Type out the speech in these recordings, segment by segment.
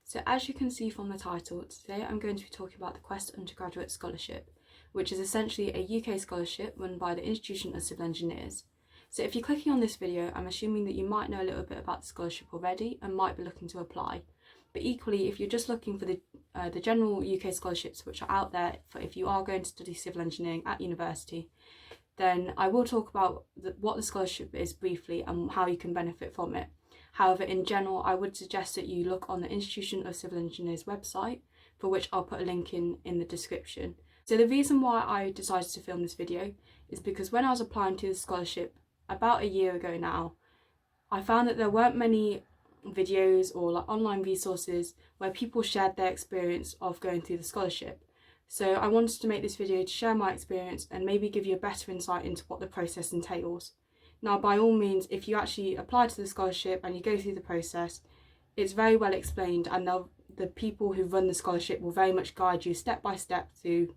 So as you can see from the title, today I'm going to be talking about the Quest Undergraduate Scholarship, which is essentially a UK scholarship run by the Institution of Civil Engineers. So if you're clicking on this video, I'm assuming that you might know a little bit about the scholarship already and might be looking to apply. But equally, if you're just looking for the general UK scholarships which are out there for if you are going to study civil engineering at university, then I will talk about what the scholarship is briefly and how you can benefit from it. However, in general, I would suggest that you look on the Institution of Civil Engineers website, for which I'll put a link in the description. So the reason why I decided to film this video is because when I was applying to the scholarship about a year ago now, I found that there weren't many videos or online resources where people shared their experience of going through the scholarship. So I wanted to make this video to share my experience and maybe give you a better insight into what the process entails. Now, by all means, if you actually apply to the scholarship and you go through the process, it's very well explained, and the people who run the scholarship will very much guide you step by step through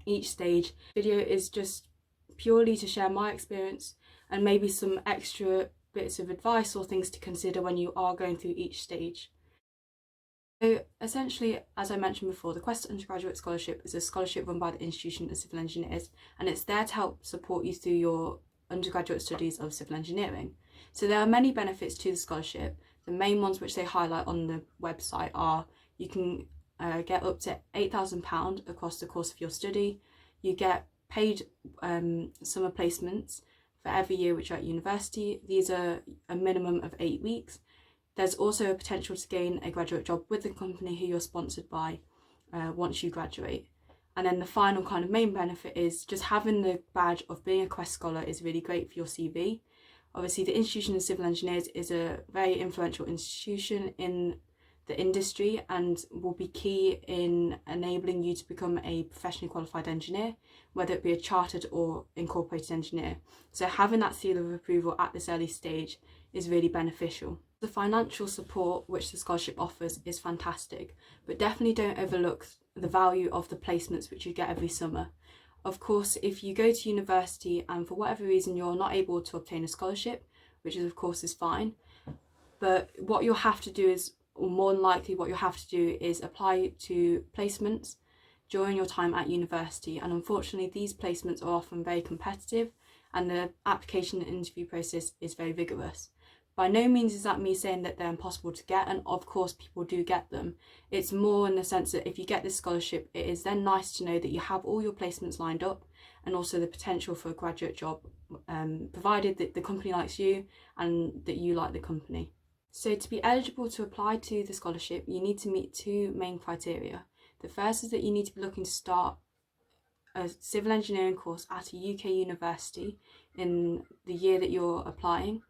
each stage. The video is just purely to share my experience and maybe some extra bits of advice or things to consider when you are going through each stage. So essentially, as I mentioned before, the Quest Undergraduate Scholarship is a scholarship run by the Institution of Civil Engineers, and it's there to help support you through your undergraduate studies of civil engineering. So there are many benefits to the scholarship. The main ones which they highlight on the website are you can get up to £8,000 across the course of your study. You get paid summer placements for every year which you're at university. These are a minimum of 8 weeks. There's also a potential to gain a graduate job with the company who you're sponsored by once you graduate. And then the final kind of main benefit is just having the badge of being a Quest Scholar is really great for your CV. Obviously, the Institution of Civil Engineers is a very influential institution in the industry and will be key in enabling you to become a professionally qualified engineer, whether it be a chartered or incorporated engineer. So having that seal of approval at this early stage is really beneficial. The financial support which the scholarship offers is fantastic, but definitely don't overlook the value of the placements which you get every summer. Of course, if you go to university and for whatever reason you're not able to obtain a scholarship, which is of course is fine, but what you'll have to do is, or more than likely what you'll have to do is apply to placements during your time at university, and unfortunately these placements are often very competitive and the application and interview process is very vigorous. By no means is that me saying that they're impossible to get, and of course people do get them. It's more in the sense that if you get this scholarship, it is then nice to know that you have all your placements lined up and also the potential for a graduate job, provided that the company likes you and that you like the company. So to be eligible to apply to the scholarship, you need to meet two main criteria. The first is that you need to be looking to start a civil engineering course at a UK university in the year that you're applying,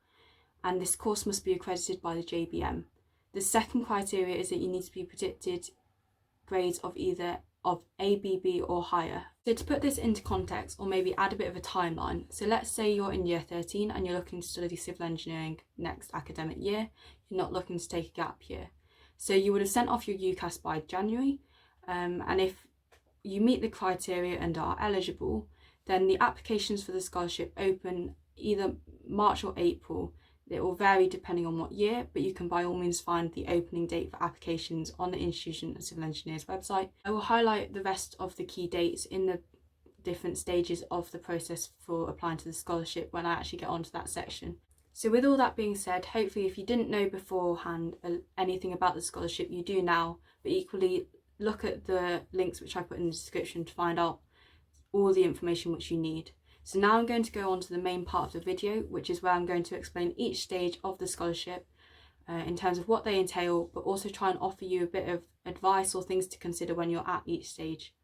and this course must be accredited by the JBM. The second criteria is that you need to be predicted grades of either of ABB or higher. So to put this into context, or maybe add a bit of a timeline, so let's say you're in year 13 and you're looking to study civil engineering next academic year, you're not looking to take a gap year. So you would have sent off your UCAS by January, and if you meet the criteria and are eligible, then the applications for the scholarship open either March or April. It will vary depending on what year, but you can by all means find the opening date for applications on the Institution of Civil Engineers website. I will highlight the rest of the key dates in the different stages of the process for applying to the scholarship when I actually get onto that section. So with all that being said, hopefully if you didn't know beforehand anything about the scholarship, you do now, but equally look at the links which I put in the description to find out all the information which you need. So now I'm going to go on to the main part of the video, which is where I'm going to explain each stage of the scholarship in terms of what they entail, but also try and offer you a bit of advice or things to consider when you're at each stage.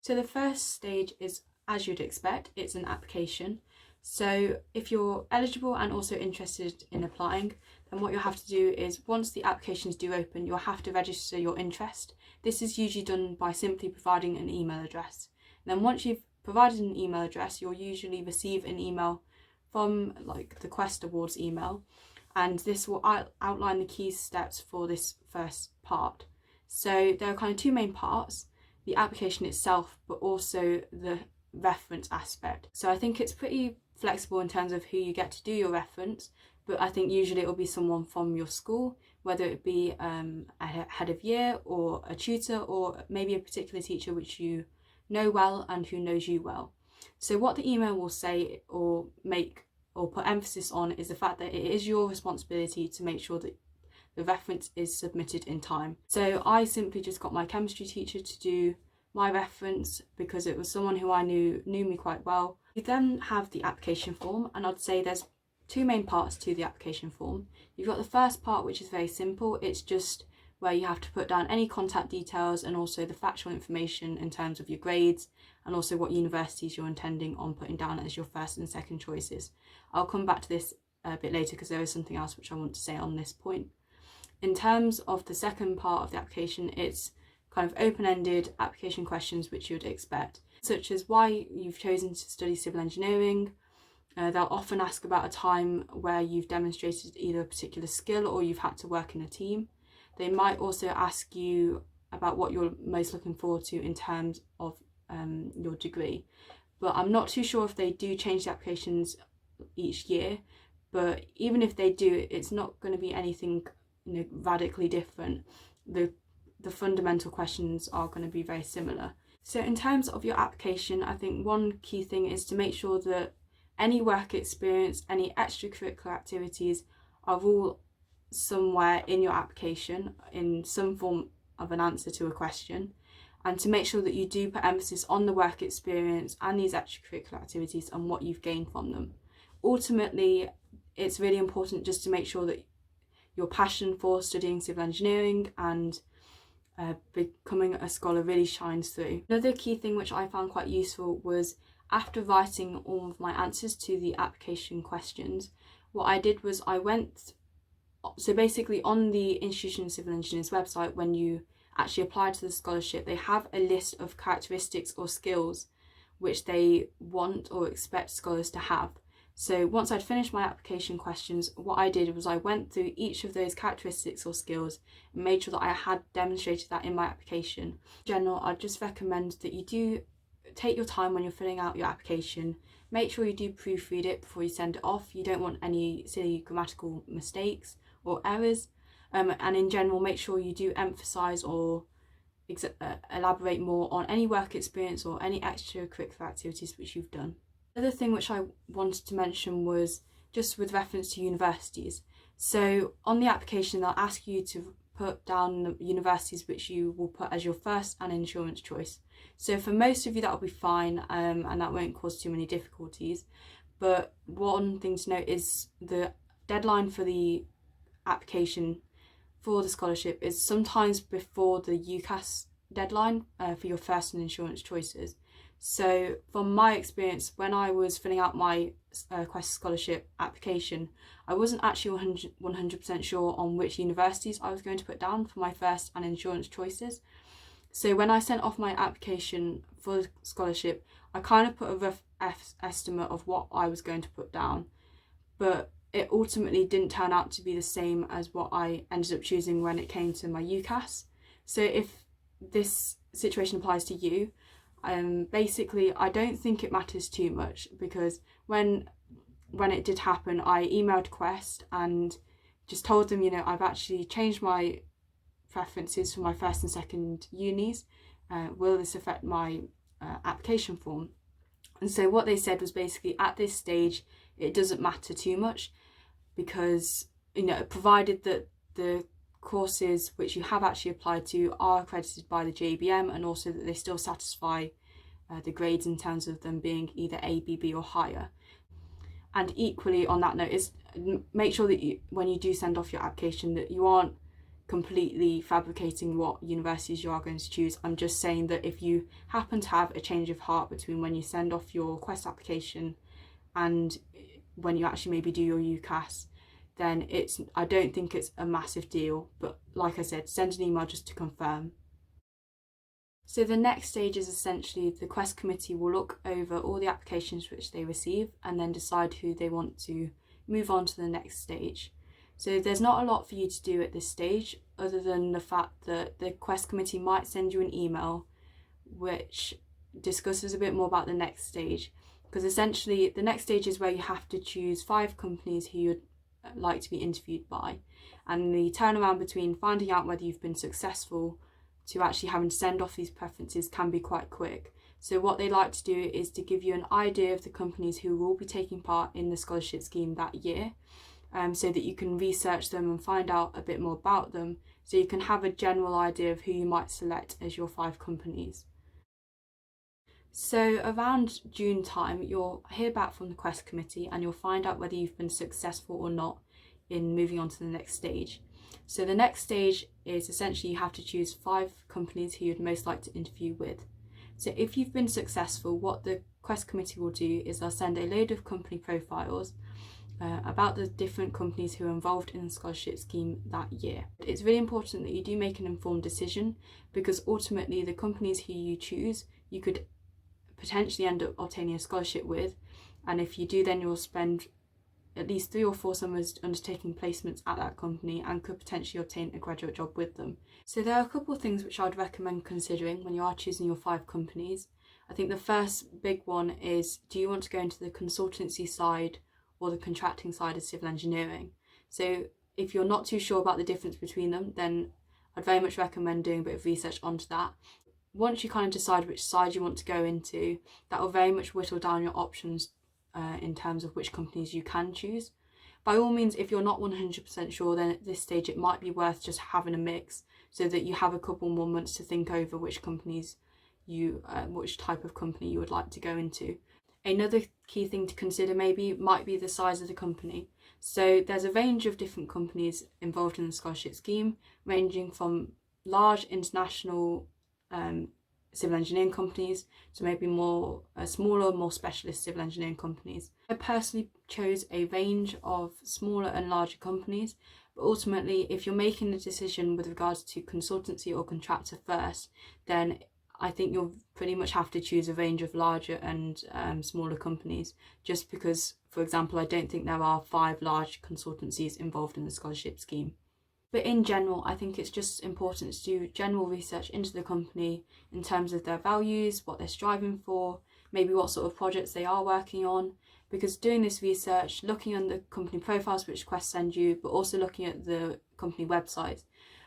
So the first stage is, as you'd expect, it's an application. So if you're eligible and also interested in applying, then what you'll have to do is, once the applications do open, you'll have to register your interest. This is usually done by simply providing an email address. And then once you've provided an email address, you'll usually receive an email from the Quest Awards email, and this will outline the key steps for this first part. So there are kind of two main parts: the application itself, but also the reference aspect. So I think it's pretty flexible in terms of who you get to do your reference, but I think usually it will be someone from your school, whether it be a head of year or a tutor, or maybe a particular teacher which you know well and who knows you well. So what the email will say or put emphasis on is the fact that it is your responsibility to make sure that the reference is submitted in time. So I simply just got my chemistry teacher to do my reference because it was someone who I knew me quite well. You then have the application form, and I'd say there's two main parts to the application form. You've got the first part, which is very simple. It's just where you have to put down any contact details and also the factual information in terms of your grades and also what universities you're intending on putting down as your first and second choices. I'll come back to this a bit later because there is something else which I want to say on this point. In terms of the second part of the application, it's kind of open-ended application questions which you would expect, such as why you've chosen to study civil engineering. They'll often ask about a time where you've demonstrated either a particular skill or you've had to work in a team. They might also ask you about what you're most looking forward to in terms of your degree. But I'm not too sure if they do change the applications each year, but even if they do, it's not going to be anything radically different. The fundamental questions are going to be very similar. So in terms of your application, I think one key thing is to make sure that any work experience, any extracurricular activities are all somewhere in your application in some form of an answer to a question, and to make sure that you do put emphasis on the work experience and these extracurricular activities and what you've gained from them. Ultimately, it's really important just to make sure that your passion for studying civil engineering and becoming a scholar really shines through. Another key thing which I found quite useful was, after writing all of my answers to the application questions, what I did was so basically on the Institution of Civil Engineers website, when you actually apply to the scholarship, they have a list of characteristics or skills which they want or expect scholars to have. So once I'd finished my application questions, what I did was I went through each of those characteristics or skills and made sure that I had demonstrated that in my application. In general, I'd just recommend that you do take your time when you're filling out your application. Make sure you do proofread it before you send it off. You don't want any silly grammatical mistakes or errors. And in general, make sure you do emphasise or elaborate more on any work experience or any extracurricular activities which you've done. The other thing which I wanted to mention was just with reference to universities. So on the application, they'll ask you to put down the universities which you will put as your first and insurance choice. So for most of you, that will be fine, and that won't cause too many difficulties. But one thing to note is the deadline for the application for the scholarship is sometimes before the UCAS deadline for your first and insurance choices. So from my experience, when I was filling out my Quest scholarship application, I wasn't actually 100% sure on which universities I was going to put down for my first and insurance choices. So when I sent off my application for the scholarship, I kind of put a rough estimate of what I was going to put down, but it ultimately didn't turn out to be the same as what I ended up choosing when it came to my UCAS. So if this situation applies to you, basically I don't think it matters too much, because when it did happen, I emailed Quest and just told them, I've actually changed my preferences for my first and second unis. Will this affect my application form? And so what they said was basically, at this stage it doesn't matter too much, because provided that the courses which you have actually applied to are accredited by the JBM, and also that they still satisfy the grades in terms of them being either A, B, B or higher. And equally on that note is make sure that when you do send off your application, that you aren't completely fabricating what universities you are going to choose. I'm just saying that if you happen to have a change of heart between when you send off your Quest application and when you actually maybe do your UCAS, then I don't think it's a massive deal. But like I said, send an email just to confirm. So the next stage is essentially the Quest committee will look over all the applications which they receive and then decide who they want to move on to the next stage. So there's not a lot for you to do at this stage, other than the fact that the Quest committee might send you an email which discusses a bit more about the next stage, because essentially the next stage is where you have to choose 5 companies who you'd like to be interviewed by, and the turnaround between finding out whether you've been successful to actually having to send off these preferences can be quite quick. So what they like to do is to give you an idea of the companies who will be taking part in the scholarship scheme that year, so that you can research them and find out a bit more about them, so you can have a general idea of who you might select as your 5 companies. So around June time, you'll hear back from the Quest committee and you'll find out whether you've been successful or not in moving on to the next stage. So the next stage is essentially you have to choose 5 companies who you'd most like to interview with. So if you've been successful, what the Quest committee will do is they'll send a load of company profiles about the different companies who are involved in the scholarship scheme that year. It's really important that you do make an informed decision, because ultimately the companies who you choose, you could potentially end up obtaining a scholarship with, and if you do, then you'll spend at least 3 or 4 summers undertaking placements at that company and could potentially obtain a graduate job with them. So there are a couple of things which I'd recommend considering when you are choosing your 5 companies. I think the first big one is, do you want to go into the consultancy side or the contracting side of civil engineering? So if you're not too sure about the difference between them, then I'd very much recommend doing a bit of research onto that. Once you kind of decide which side you want to go into, that will very much whittle down your options in terms of which companies you can choose. By all means, if you're not 100% sure, then at this stage it might be worth just having a mix, so that you have a couple more months to think over which companies which type of company you would like to go into. Another key thing to consider might be the size of the company. So there's a range of different companies involved in the scholarship scheme, ranging from large international civil engineering companies to maybe more smaller, more specialist civil engineering companies. I personally chose a range of smaller and larger companies, but ultimately if you're making a decision with regards to consultancy or contractor first, then I think you'll pretty much have to choose a range of larger and smaller companies, just because, for example, I don't think there are 5 large consultancies involved in the scholarship scheme. But in general, I think it's just important to do general research into the company in terms of their values, what they're striving for, maybe what sort of projects they are working on, because doing this research, looking at the company profiles which Quest send you, but also looking at the company website,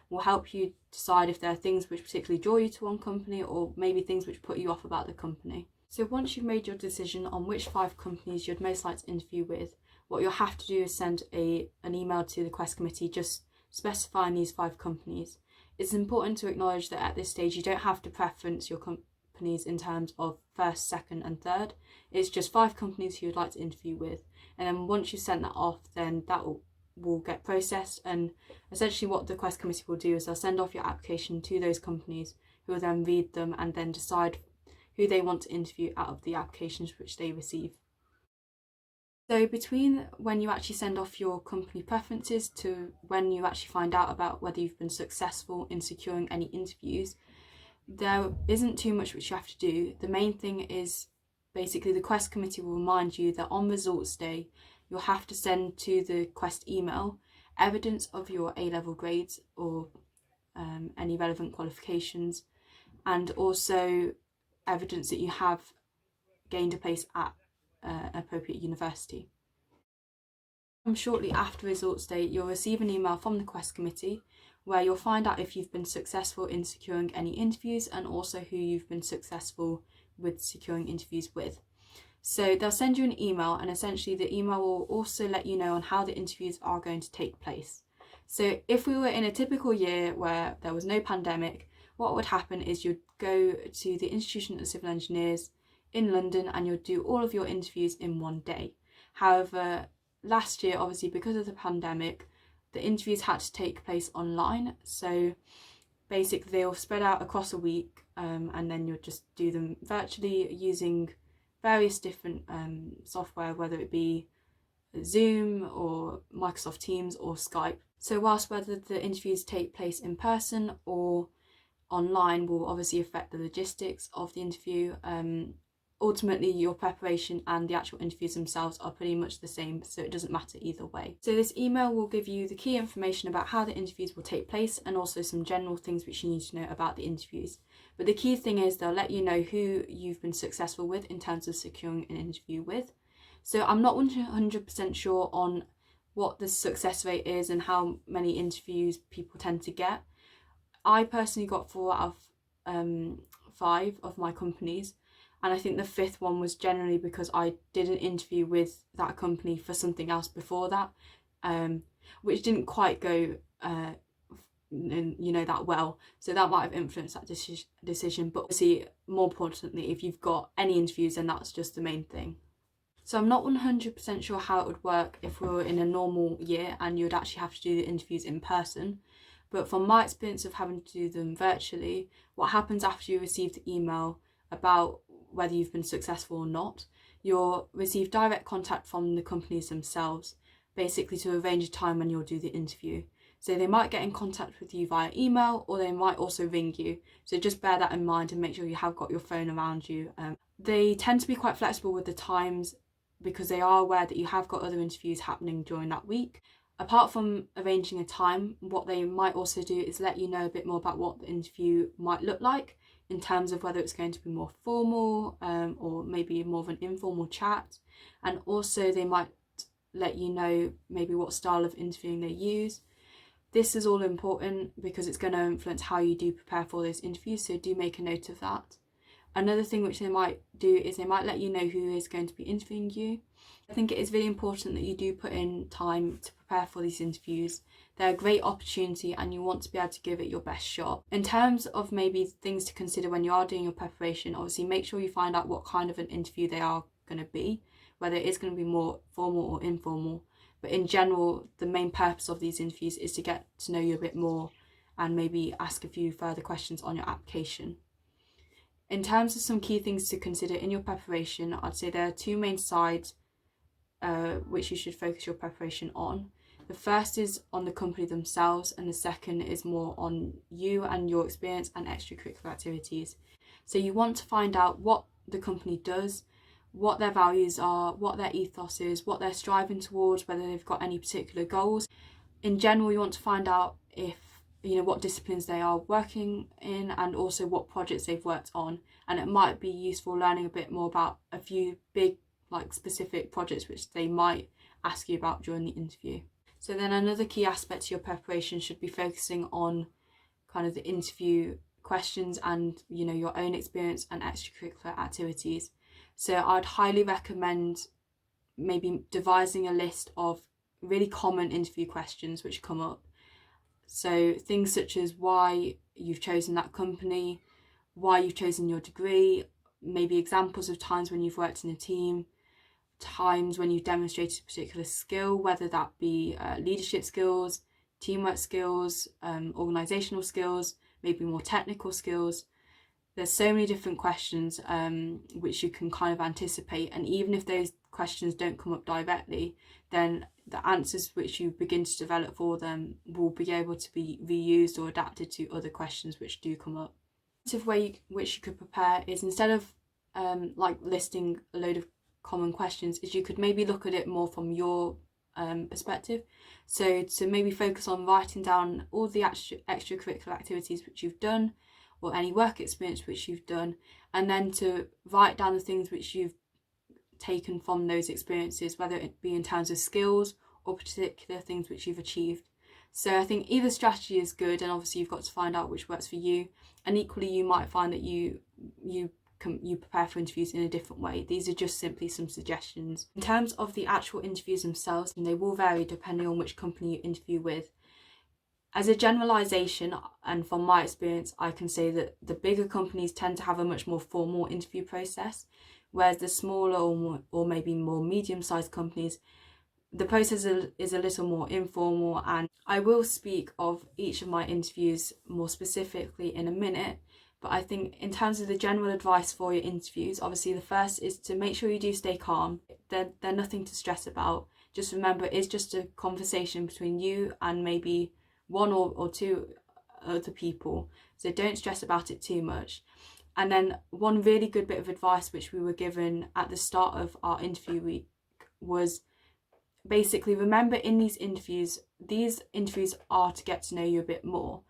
will help you decide if there are things which particularly draw you to one company, or maybe things which put you off about the company. So once you've made your decision on which 5 companies you'd most like to interview with, what you'll have to do is send an email to the Quest committee just specifying these 5 companies. It's important to acknowledge that at this stage you don't have to preference your companies in terms of first, second and third. It's just 5 companies you'd like to interview with, and then once you've sent that off, then that will get processed, and essentially what the Quest committee will do is they'll send off your application to those companies, who will then read them and then decide who they want to interview out of the applications which they receive. So between when you actually send off your company preferences to when you actually find out about whether you've been successful in securing any interviews, there isn't too much which you have to do. The main thing is basically the Quest committee will remind you that on results day, you'll have to send to the Quest email evidence of your A-level grades or any relevant qualifications, and also evidence that you have gained a place at an appropriate university. Shortly after results day, you'll receive an email from the Quest committee where you'll find out if you've been successful in securing any interviews, and also who you've been successful with securing interviews with. So they'll send you an email, and essentially the email will also let you know on how the interviews are going to take place. So if we were in a typical year where there was no pandemic, what would happen is you'd go to the Institution of Civil Engineers in London and you'll do all of your interviews in one day. However, last year, obviously because of the pandemic, the interviews had to take place online, so basically they'll spread out across a week, and then you'll just do them virtually using various different software, whether it be Zoom or Microsoft Teams or Skype. So whilst whether the interviews take place in person or online will obviously affect the logistics of the interview, ultimately your preparation and the actual interviews themselves are pretty much the same, so it doesn't matter either way. So this email will give you the key information about how the interviews will take place, and also some general things which you need to know about the interviews. But the key thing is they'll let you know who you've been successful with in terms of securing an interview with. So I'm not 100% sure on what the success rate is and how many interviews people tend to get. I personally got 4 out of 5 of my companies, and I think the 5th one was generally because I did an interview with that company for something else before that, which didn't quite go that well, so that might have influenced that decision. But obviously, more importantly, if you've got any interviews, then that's just the main thing. So I'm not 100% sure how it would work if we were in a normal year and you would actually have to do the interviews in person. But from my experience of having to do them virtually, what happens after you receive the email about whether you've been successful or not, you'll receive direct contact from the companies themselves, basically to arrange a time when you'll do the interview. So they might get in contact with you via email, or they might also ring you. So just bear that in mind and make sure you have got your phone around you. They tend to be quite flexible with the times because they are aware that you have got other interviews happening during that week. Apart from arranging a time, what they might also do is let you know a bit more about what the interview might look like, in terms of whether it's going to be more formal or maybe more of an informal chat. And also they might let you know maybe what style of interviewing they use. This is all important because it's going to influence how you do prepare for those interviews, so do make a note of that. Another thing which they might do is they might let you know who is going to be interviewing you. I think it is really important that you do put in time to prepare for these interviews. They're a great opportunity and you want to be able to give it your best shot. In terms of maybe things to consider when you are doing your preparation, obviously make sure you find out what kind of an interview they are going to be, whether it is going to be more formal or informal. But in general, the main purpose of these interviews is to get to know you a bit more and maybe ask a few further questions on your application. In terms of some key things to consider in your preparation, I'd say there are 2 main sides which you should focus your preparation on. The first is on the company themselves, and the second is more on you and your experience and extracurricular activities. So you want to find out what the company does, what their values are, what their ethos is, what they're striving towards, whether they've got any particular goals. In general, you want to find out if what disciplines they are working in and also what projects they've worked on. And it might be useful learning a bit more about a few big specific projects which they might ask you about during the interview. So then another key aspect to your preparation should be focusing on kind of the interview questions and your own experience and extracurricular activities. So I'd highly recommend maybe devising a list of really common interview questions which come up. So things such as why you've chosen that company, why you've chosen your degree, maybe examples of times when you've worked in a team, times when you've demonstrated a particular skill, whether that be leadership skills, teamwork skills, organisational skills, maybe more technical skills. There's so many different questions which you can kind of anticipate, and even if those questions don't come up directly, then the answers which you begin to develop for them will be able to be reused or adapted to other questions which do come up. The way which you could prepare is, instead of listing a load of common questions, is you could maybe look at it more from your perspective. So to maybe focus on writing down all the extracurricular activities which you've done, or any work experience which you've done, and then to write down the things which you've taken from those experiences, whether it be in terms of skills or particular things which you've achieved. So I think either strategy is good, and obviously you've got to find out which works for you. And equally, you might find that you prepare for interviews in a different way. These are just simply some suggestions. In terms of the actual interviews themselves, they will vary depending on which company you interview with. As a generalisation, and from my experience, I can say that the bigger companies tend to have a much more formal interview process, whereas the smaller or maybe more medium-sized companies, the process is a little more informal. And I will speak of each of my interviews more specifically in a minute, but I think in terms of the general advice for your interviews, obviously the first is to make sure you do stay calm. They're nothing to stress about. Just remember, it's just a conversation between you and maybe 1 or 2 other people, so don't stress about it too much. And then one really good bit of advice which we were given at the start of our interview week was basically, remember, in these interviews are to get to know you a bit more.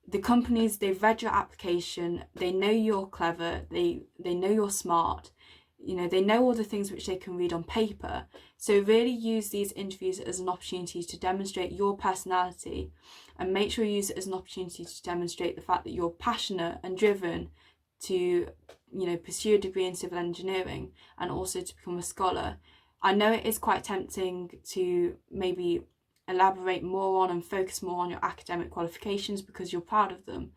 The companies, they've read your application, they know you're clever, they know you're smart. they know all the things which they can read on paper. So really use these interviews as an opportunity to demonstrate your personality, and make sure you use it as an opportunity to demonstrate the fact that you're passionate and driven to pursue a degree in civil engineering and also to become a scholar. I know it is quite tempting to maybe elaborate more on and focus more on your academic qualifications because you're proud of them,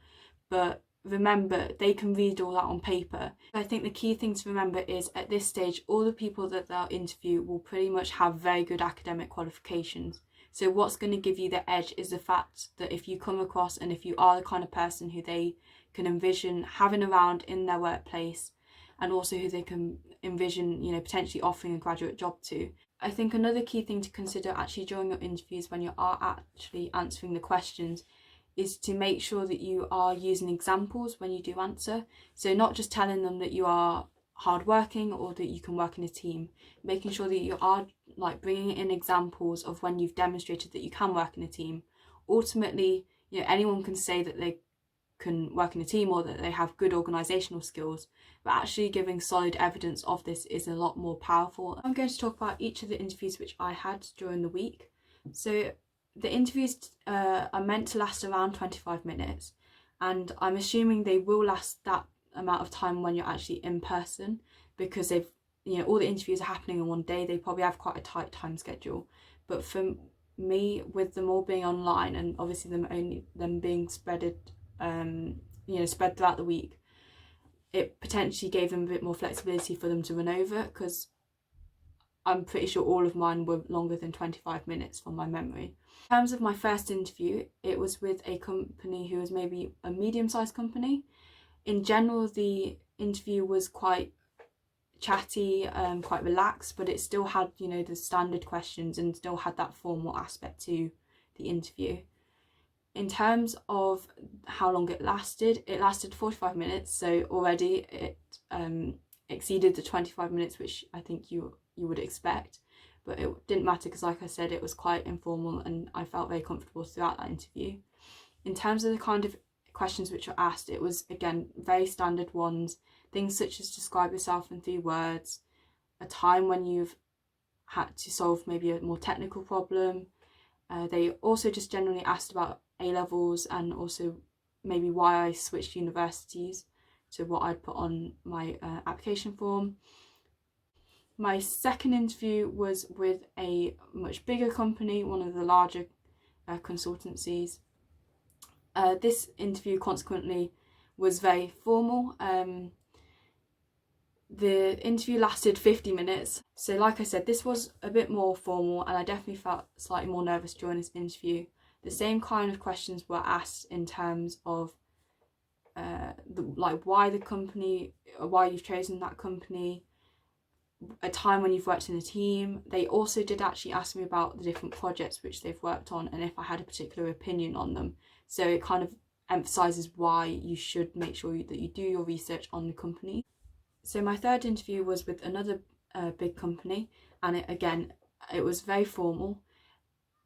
but remember, they can read all that on paper. I think the key thing to remember is at this stage, all the people that they'll interview will pretty much have very good academic qualifications. So what's going to give you the edge is the fact that if you come across and if you are the kind of person who they can envision having around in their workplace, and also who they can envision, potentially offering a graduate job to. I think another key thing to consider actually during your interviews when you are actually answering the questions is to make sure that you are using examples when you do answer. So not just telling them that you are hardworking or that you can work in a team, making sure that you are bringing in examples of when you've demonstrated that you can work in a team. Ultimately, anyone can say that they can work in a team or that they have good organisational skills, but actually giving solid evidence of this is a lot more powerful. I'm going to talk about each of the interviews which I had during the week. So the interviews are meant to last around 25 minutes, and I'm assuming they will last that amount of time when you're actually in person, because they've all the interviews are happening in one day. They probably have quite a tight time schedule. But for me, with them all being online and obviously them being spread throughout the week, it potentially gave them a bit more flexibility for them to run over, because I'm pretty sure all of mine were longer than 25 minutes from my memory. In terms of my first interview, it was with a company who was maybe a medium-sized company. In general, the interview was quite chatty, quite relaxed, but it still had, the standard questions and still had that formal aspect to the interview. In terms of how long it lasted 45 minutes, so already it exceeded the 25 minutes which I think you would expect, but it didn't matter because, like I said, it was quite informal and I felt very comfortable throughout that interview. In terms of the kind of questions which were asked, it was again very standard ones, things such as describe yourself in 3 words, a time when you've had to solve maybe a more technical problem. They also just generally asked about A-levels and also maybe why I switched universities, to what I'd put on my application form. My second interview was with a much bigger company, one of the larger consultancies. This interview consequently was very formal. The interview lasted 50 minutes. So like I said, this was a bit more formal and I definitely felt slightly more nervous during this interview. The same kind of questions were asked in terms of why the company, why you've chosen that company, a time when you've worked in a team. They also did actually ask me about the different projects which they've worked on and if I had a particular opinion on them. So it kind of emphasises why you should make sure that you do your research on the company. So my third interview was with another big company, and it was very formal.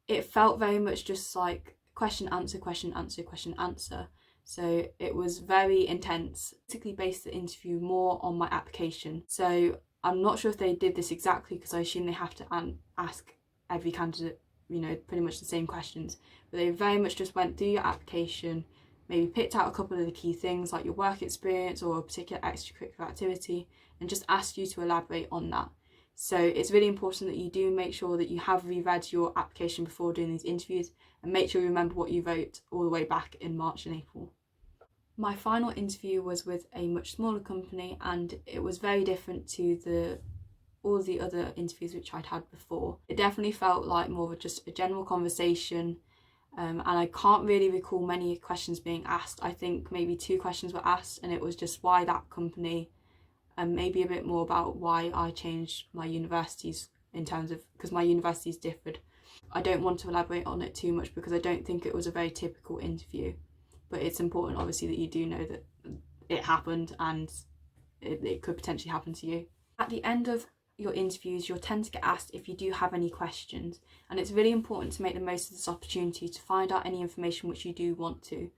It felt very much just like question, answer, question, answer, question, answer. So it was very intense. Basically based the interview more on my application. So I'm not sure if they did this exactly, because I assume they have to ask every candidate, pretty much the same questions. But they very much just went through your application, maybe picked out a couple of the key things like your work experience or a particular extracurricular activity, and just asked you to elaborate on that. So it's really important that you do make sure that you have reread your application before doing these interviews, and make sure you remember what you wrote all the way back in March and April. My final interview was with a much smaller company, and it was very different to all the other interviews which I'd had before. It definitely felt like more of just a general conversation, and I can't really recall many questions being asked. I think maybe 2 questions were asked, and it was just why that company, and maybe a bit more about why I changed my universities, in terms of, because my universities differed. I don't want to elaborate on it too much because I don't think it was a very typical interview, but it's important obviously that you do know that it happened and it could potentially happen to you. At the end of your interviews, you'll tend to get asked if you do have any questions, and it's really important to make the most of this opportunity to find out any information which you do want to.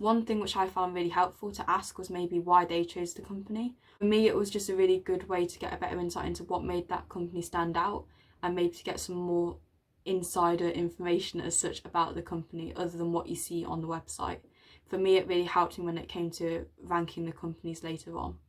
One thing which I found really helpful to ask was maybe why they chose the company. For me, it was just a really good way to get a better insight into what made that company stand out, and maybe to get some more insider information as such about the company other than what you see on the website. For me, it really helped me when it came to ranking the companies later on.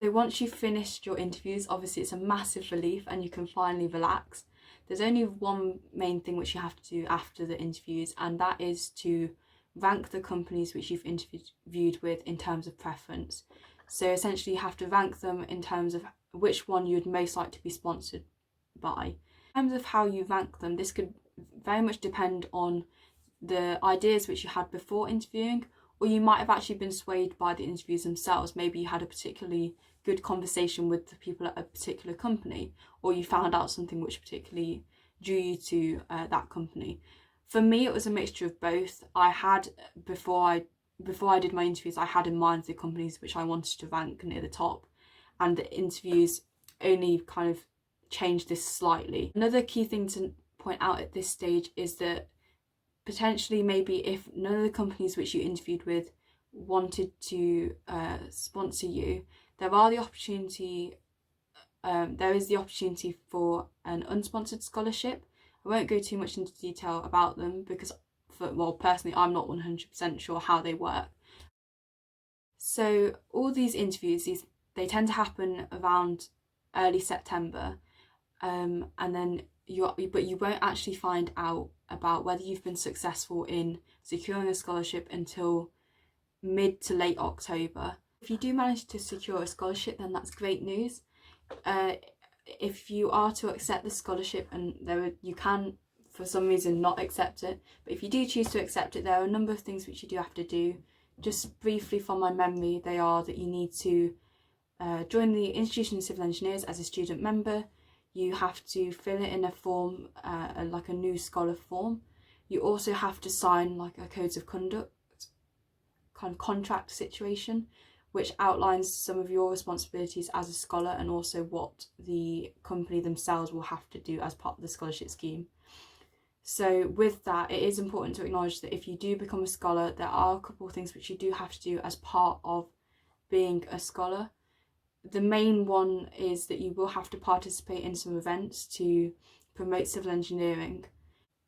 So once you've finished your interviews, obviously it's a massive relief and you can finally relax. There's only one main thing which you have to do after the interviews, and that is to rank the companies which you've interviewed with in terms of preference. So essentially you have to rank them in terms of which one you'd most like to be sponsored by. In terms of how you rank them, this could very much depend on the ideas which you had before interviewing, or you might have actually been swayed by the interviews themselves. Maybe you had a particularly good conversation with the people at a particular company, or you found out something which particularly drew you to that company. For me, it was a mixture of both. I had, before I did my interviews, I had in mind the companies which I wanted to rank near the top, and the interviews only kind of changed this slightly. Another key thing to point out at this stage is that potentially maybe if none of the companies which you interviewed with wanted to sponsor you, there is the opportunity for an unsponsored scholarship. I won't go too much into detail about them because, personally, I'm not 100% sure how they work. So all these interviews, they tend to happen around early September, and then you won't actually find out about whether you've been successful in securing a scholarship until mid to late October. If you do manage to secure a scholarship, then that's great news. If you are to accept the scholarship, and you can for some reason not accept it, but if you do choose to accept it, there are a number of things which you do have to do. Just briefly from my memory, they are that you need to join the Institution of Civil Engineers as a student member. You have to fill it in a form, like a new scholar form. You also have to sign like a codes of conduct kind of contract situation, which outlines some of your responsibilities as a scholar and also what the company themselves will have to do as part of the scholarship scheme. So with that, it is important to acknowledge that if you do become a scholar, there are a couple of things which you do have to do as part of being a scholar. The main one is that you will have to participate in some events to promote civil engineering.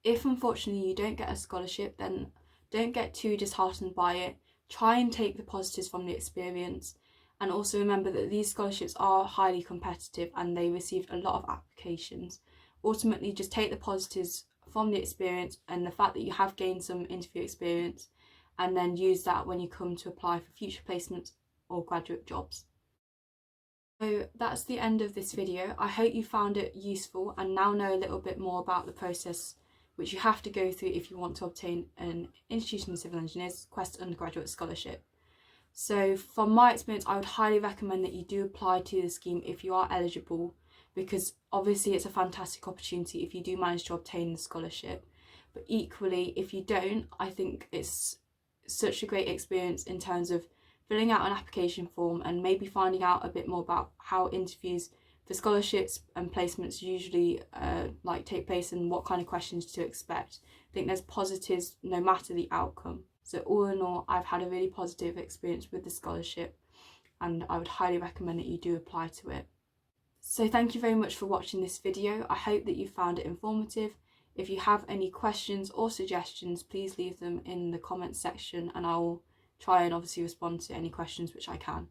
If unfortunately you don't get a scholarship, then don't get too disheartened by it. Try and take the positives from the experience, and also remember that these scholarships are highly competitive and they received a lot of applications. Ultimately, just take the positives from the experience and the fact that you have gained some interview experience, and then use that when you come to apply for future placements or graduate jobs. So that's the end of this video. I hope you found it useful and now know a little bit more about the process which you have to go through if you want to obtain an Institution of Civil Engineers Quest Undergraduate Scholarship. So from my experience, I would highly recommend that you do apply to the scheme if you are eligible, because obviously it's a fantastic opportunity if you do manage to obtain the scholarship. But equally, if you don't, I think it's such a great experience in terms of filling out an application form and maybe finding out a bit more about how interviews for scholarships and placements usually take place and what kind of questions to expect. I think there's positives no matter the outcome. So all in all, I've had a really positive experience with the scholarship and I would highly recommend that you do apply to it. So thank you very much for watching this video. I hope that you found it informative. If you have any questions or suggestions, please leave them in the comments section and I will try and obviously respond to any questions which I can.